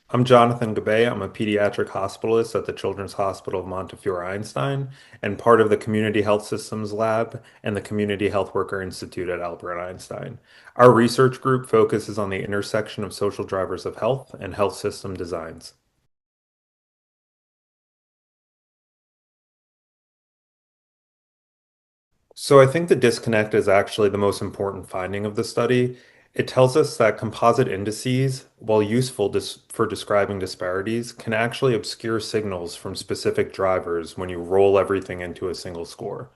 I'm Jonathan Gabay. I'm a pediatric hospitalist at the Children's Hospital of Montefiore Einstein and part of the Community Health Systems Lab and the Community Health Worker Institute at Albert Einstein. Our research group focuses on the intersection of social drivers of health and health system designs. So I think the disconnect is actually the most important finding of the study. It tells us that composite indices, while useful for describing disparities, can actually obscure signals from specific drivers when you roll everything into a single score.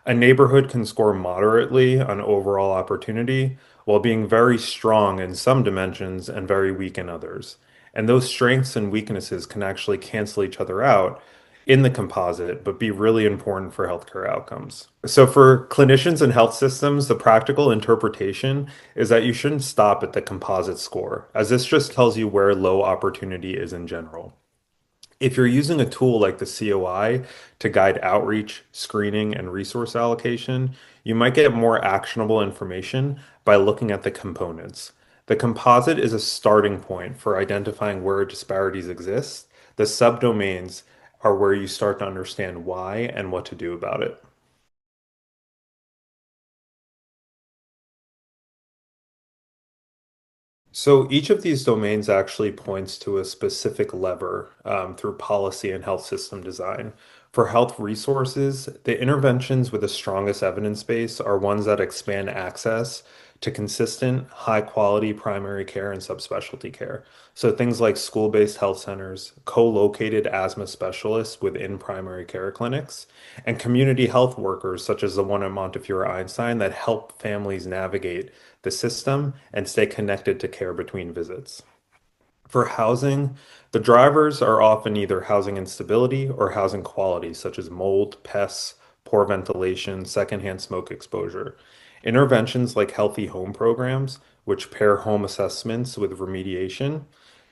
A neighborhood can score moderately on overall opportunity while being very strong in some dimensions and very weak in others. And those strengths and weaknesses can actually cancel each other out in the composite, but be really important for healthcare outcomes. So, for clinicians and health systems, the practical interpretation is that you shouldn't stop at the composite score, as this just tells you where low opportunity is in general. If you're using a tool like the COI to guide outreach, screening, and resource allocation, you might get more actionable information by looking at the components. The composite is a starting point for identifying where disparities exist. The subdomains are where you start to understand why and what to do about it. So each of these domains actually points to a specific lever through policy and health system design. For health resources, the interventions with the strongest evidence base are ones that expand access to consistent, high quality primary care and subspecialty care. So things like school-based health centers, co-located asthma specialists within primary care clinics, and community health workers such as the one at Montefiore Einstein that help families navigate the system and stay connected to care between visits. For housing, the drivers are often either housing instability or housing quality, such as mold, pests, poor ventilation, secondhand smoke exposure. Interventions like healthy home programs, which pair home assessments with remediation,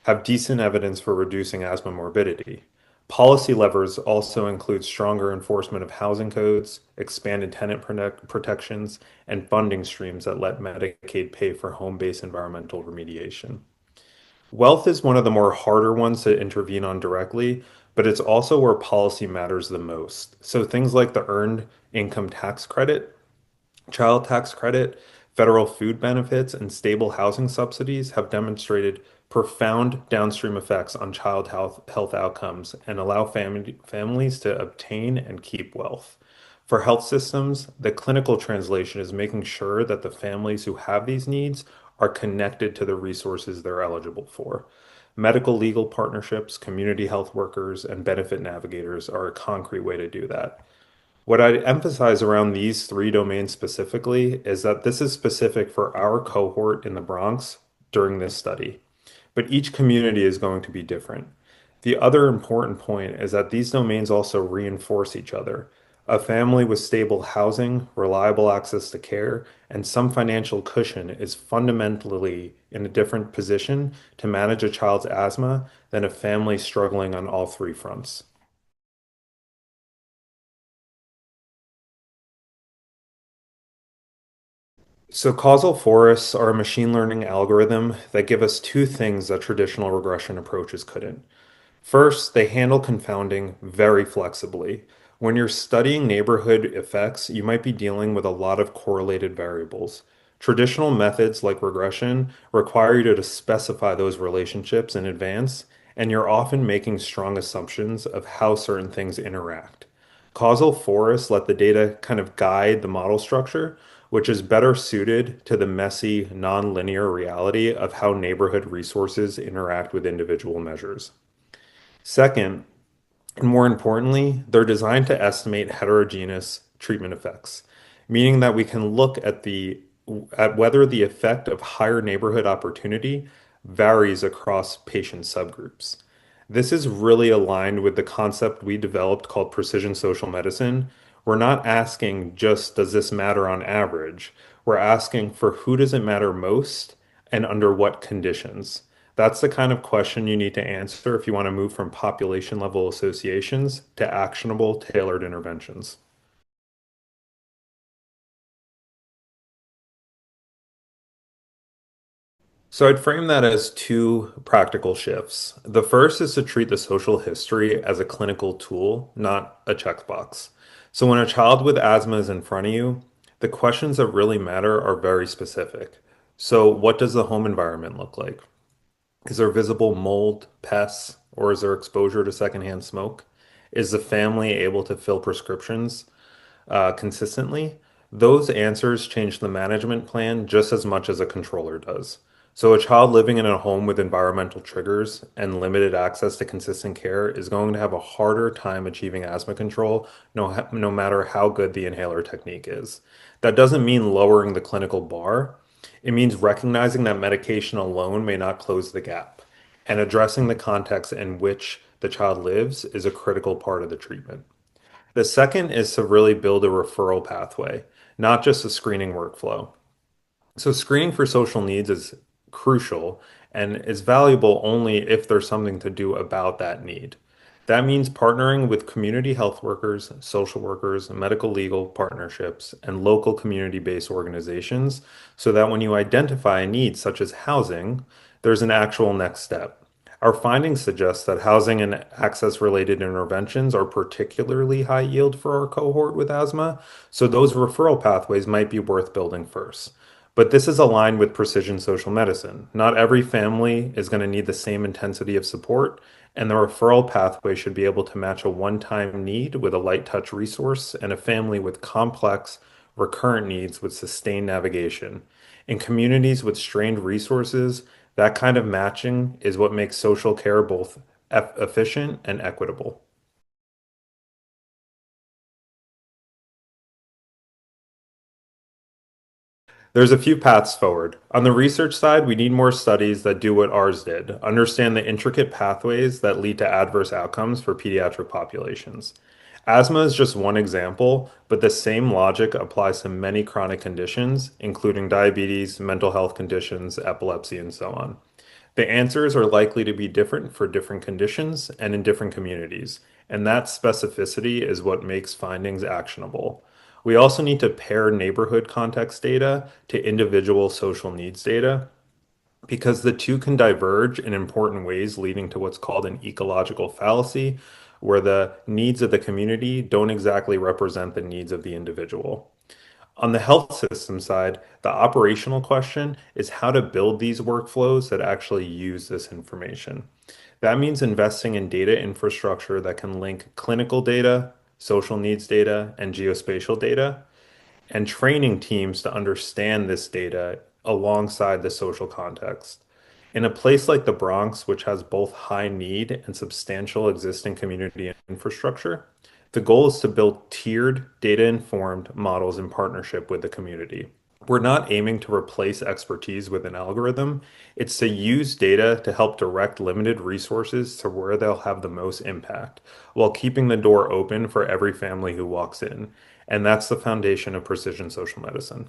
have decent evidence for reducing asthma morbidity. Policy levers also include stronger enforcement of housing codes, expanded tenant protections, and funding streams that let Medicaid pay for home-based environmental remediation. Wealth is one of the more harder ones to intervene on directly, but it's also where policy matters the most. So things like the Earned Income Tax Credit, Child Tax Credit, federal food benefits, and stable housing subsidies have demonstrated profound downstream effects on health outcomes and allow families to obtain and keep wealth. For health systems, the clinical translation is making sure that the families who have these needs are connected to the resources they're eligible for. Medical legal partnerships, community health workers, and benefit navigators are a concrete way to do that. What I'd emphasize around these three domains specifically is that this is specific for our cohort in the Bronx during this study, but each community is going to be different. The other important point is that these domains also reinforce each other. A family with stable housing, reliable access to care, and some financial cushion is fundamentally in a different position to manage a child's asthma than a family struggling on all three fronts. So causal forests are a machine learning algorithm that give us two things that traditional regression approaches couldn't. First, they handle confounding very flexibly. When you're studying neighborhood effects, you might be dealing with a lot of correlated variables. Traditional methods like regression require you to specify those relationships in advance, and you're often making strong assumptions of how certain things interact. Causal forests let the data kind of guide the model structure, which is better suited to the messy, non-linear reality of how neighborhood resources interact with individual measures. Second, and more importantly, they're designed to estimate heterogeneous treatment effects, meaning that we can look at whether the effect of higher neighborhood opportunity varies across patient subgroups. This is really aligned with the concept we developed called precision social medicine. We're not asking just does this matter on average? We're asking for who does it matter most and under what conditions. That's the kind of question you need to answer if you want to move from population level associations to actionable, tailored interventions. So I'd frame that as two practical shifts. The first is to treat the social history as a clinical tool, not a checkbox. So when a child with asthma is in front of you, the questions that really matter are very specific. So what does the home environment look like? Is there visible mold, pests, or is there exposure to secondhand smoke? Is the family able to fill prescriptions consistently? Those answers change the management plan just as much as a controller does. So, a child living in a home with environmental triggers and limited access to consistent care is going to have a harder time achieving asthma control, no matter how good the inhaler technique is. That doesn't mean lowering the clinical bar. It means recognizing that medication alone may not close the gap, and addressing the context in which the child lives is a critical part of the treatment. The second is to really build a referral pathway, not just a screening workflow. So, screening for social needs is crucial and is valuable only if there's something to do about that need. That means partnering with community health workers, social workers, medical legal partnerships, and local community based organizations so that when you identify a need such as housing, there's an actual next step. Our findings suggest that housing and access related interventions are particularly high yield for our cohort with asthma, so those referral pathways might be worth building first. But this is aligned with precision social medicine. Not every family is going to need the same intensity of support, and the referral pathway should be able to match a one time need with a light touch resource and a family with complex, recurrent needs with sustained navigation. In communities with strained resources, that kind of matching is what makes social care both efficient and equitable. There's a few paths forward. On the research side, we need more studies that do what ours did, understand the intricate pathways that lead to adverse outcomes for pediatric populations. Asthma is just one example, but the same logic applies to many chronic conditions, including diabetes, mental health conditions, epilepsy, and so on. The answers are likely to be different for different conditions and in different communities, and that specificity is what makes findings actionable. We also need to pair neighborhood context data to individual social needs data because the two can diverge in important ways, leading to what's called an ecological fallacy, where the needs of the community don't exactly represent the needs of the individual. On the health system side, the operational question is how to build these workflows that actually use this information. That means investing in data infrastructure that can link clinical data, social needs data, and geospatial data, and training teams to understand this data alongside the social context. In a place like the Bronx, which has both high need and substantial existing community infrastructure, the goal is to build tiered, data-informed models in partnership with the community. We're not aiming to replace expertise with an algorithm. It's to use data to help direct limited resources to where they'll have the most impact, while keeping the door open for every family who walks in. And that's the foundation of precision social medicine.